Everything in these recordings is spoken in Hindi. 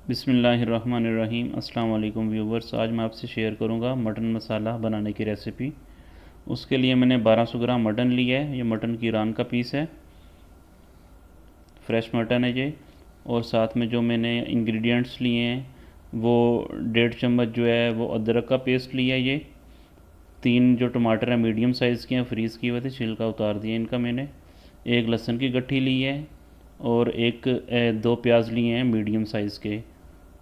बिस्मिल्लाहिर्रहमानिर्रहीम। अस्सलाम वालेकुम व्यूवर्स। आज मैं आपसे शेयर करूंगा मटन मसाला बनाने की रेसिपी। उसके लिए मैंने 1200 ग्राम मटन लिया है। ये मटन की रान का पीस है, फ्रेश मटन है ये। और साथ में जो मैंने इंग्रेडिएंट्स लिए हैं वो 1.5 चम्मच जो है वो अदरक का पेस्ट लिया है। ये 3 जो टमाटर है मीडियम साइज़ के हैं, फ्रीज़ किए हुए थे, छिलका उतार दिया इनका मैंने। एक लहसुन की गट्ठी ली है और दो प्याज लिए हैं मीडियम साइज़ के।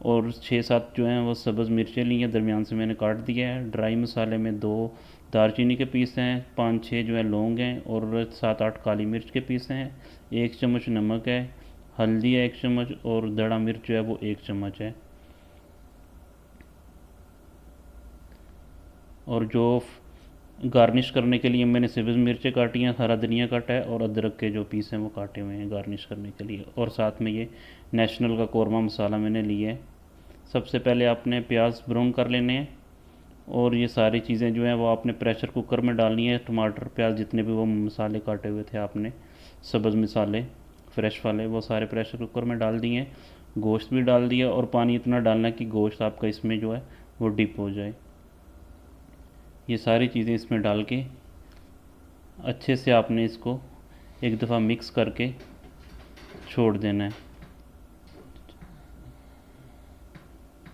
और 6-7 जो हैं वो सब्ज़ मिर्चें ली हैं, दरमियान से मैंने काट दिया है। ड्राई मसाले में 2 दालचीनी के पीस हैं, 5-6 जो है लौंग हैं और 7-8 काली मिर्च के पीस हैं। 1 चम्मच नमक है, हल्दी है 1 चम्मच और दड़ा मिर्च जो है वो 1 चम्मच है। और जो गार्निश करने के लिए मैंने सब्ज़ मिर्चें काटी हैं, हरा धनिया काटा है और अदरक के जो पीस हैं वो काटे हुए हैं गार्निश करने के लिए। और साथ में ये नेशनल का कौरमा मसाला मैंने लिया है। सबसे पहले आपने प्याज ब्राउन कर लेने हैं और ये सारी चीज़ें जो हैं वो आपने प्रेशर कुकर में डालनी है। टमाटर प्याज जितने भी वो मसाले काटे हुए थे आपने, सब्ज़ मसाले फ्रेश वाले, वो सारे प्रेशर कुकर में डाल दिए। गोश्त भी डाल दिया और पानी इतना डालना कि गोश्त आपका इसमें जो है वो डिप हो जाए। ये सारी चीज़ें इसमें डाल के अच्छे से आपने इसको एक दफ़ा मिक्स करके छोड़ देना है।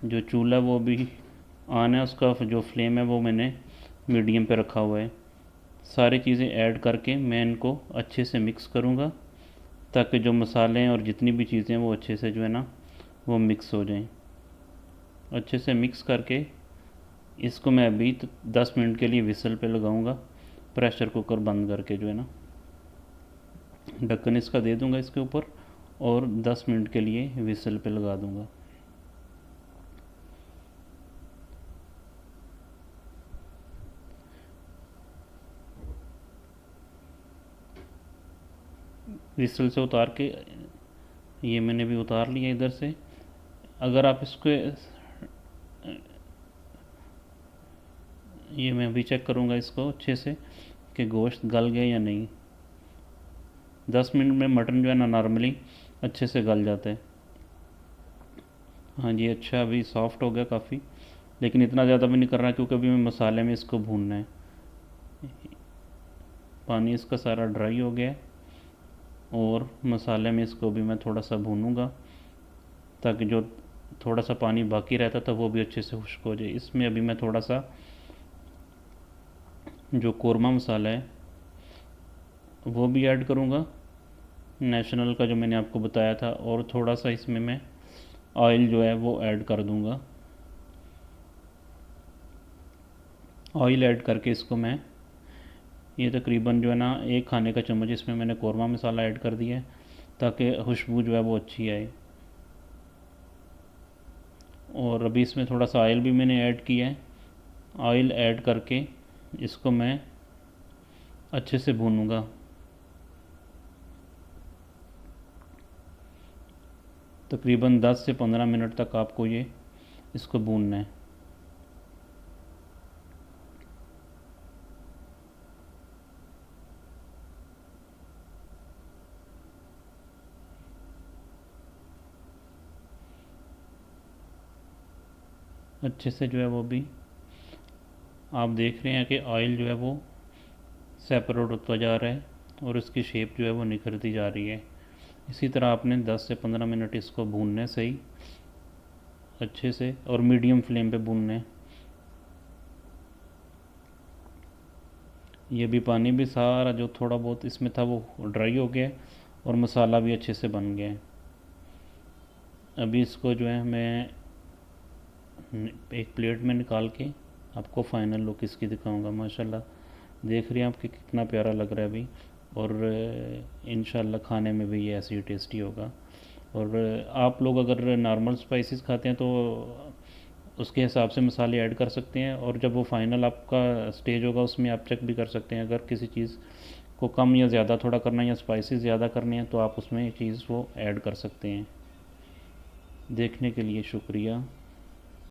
जो चूल्हा वो भी ऑन है, उसका जो फ्लेम है वो मैंने मीडियम पे रखा हुआ है। सारी चीज़ें ऐड करके मैं इनको अच्छे से मिक्स करूँगा ताकि जो मसाले हैं और जितनी भी चीज़ें हैं वो अच्छे से जो है ना वो मिक्स हो जाएं। अच्छे से मिक्स करके इसको मैं अभी 10 मिनट के लिए विसल पे लगाऊंगा। प्रेशर कुकर बंद करके जो है ना ढक्कन इसका दे दूंगा इसके ऊपर और 10 मिनट के लिए विसल पे लगा दूंगा। विसल से उतार के ये मैंने भी उतार लिया इधर से। अगर आप इसको ये मैं अभी चेक करूँगा इसको अच्छे से कि गोश्त गल गया या नहीं। 10 मिनट में मटन जो है ना नॉर्मली अच्छे से गल जाता है। हाँ जी, अच्छा अभी सॉफ्ट हो गया काफ़ी, लेकिन इतना ज़्यादा भी नहीं कर रहा क्योंकि अभी मैं मसाले में इसको भूनना है। पानी इसका सारा ड्राई हो गया है और मसाले में इसको भी मैं थोड़ा सा भूनूंगा ताकि जो थोड़ा सा पानी बाकी रहता था वो भी अच्छे से खुश्क हो जाए। इसमें अभी मैं थोड़ा सा जो कौरमा मसाला है वो भी ऐड करूँगा, नेशनल का जो मैंने आपको बताया था। और थोड़ा सा इसमें मैं ऑयल जो है वो ऐड कर दूँगा। ऑयल ऐड करके इसको मैं ये तकरीबन जो है ना 1 खाने का चम्मच इसमें मैंने कौरमा मसाला ऐड कर दिया है ताकि खुशबू जो है वो अच्छी आए। और अभी इसमें थोड़ा सा ऑयल भी मैंने ऐड किया है। ऑयल ऐड करके इसको मैं अच्छे से भूनूंगा। तकरीबन 10 से 15 मिनट तक आपको ये इसको भूनना है। अच्छे से जो है वो भी आप देख रहे हैं कि ऑयल जो है वो सेपरेट होता जा रहा है और इसकी शेप जो है वो निखरती जा रही है। इसी तरह आपने 10 से 15 मिनट इसको भूनना है सही अच्छे से और मीडियम फ्लेम पे भूनना है। ये भी पानी भी सारा जो थोड़ा बहुत इसमें था वो ड्राई हो गया है और मसाला भी अच्छे से बन गया है। अभी इसको जो है मैं एक प्लेट में निकाल के आपको फाइनल लुक इसकी दिखाऊंगा। माशाल्लाह देख रहे हैं आप कि कितना प्यारा लग रहा है अभी। और इंशाल्लाह खाने में भी ये ऐसे ही टेस्टी होगा। और आप लोग अगर नॉर्मल स्पाइसेस खाते हैं तो उसके हिसाब से मसाले ऐड कर सकते हैं और जब वो फाइनल आपका स्टेज होगा उसमें आप चेक भी कर सकते हैं। अगर किसी चीज़ को कम या ज़्यादा थोड़ा करना है या स्पाइसेस ज़्यादा करने हैं तो आप उसमें चीज़ वो ऐड कर सकते हैं। देखने के लिए शुक्रिया।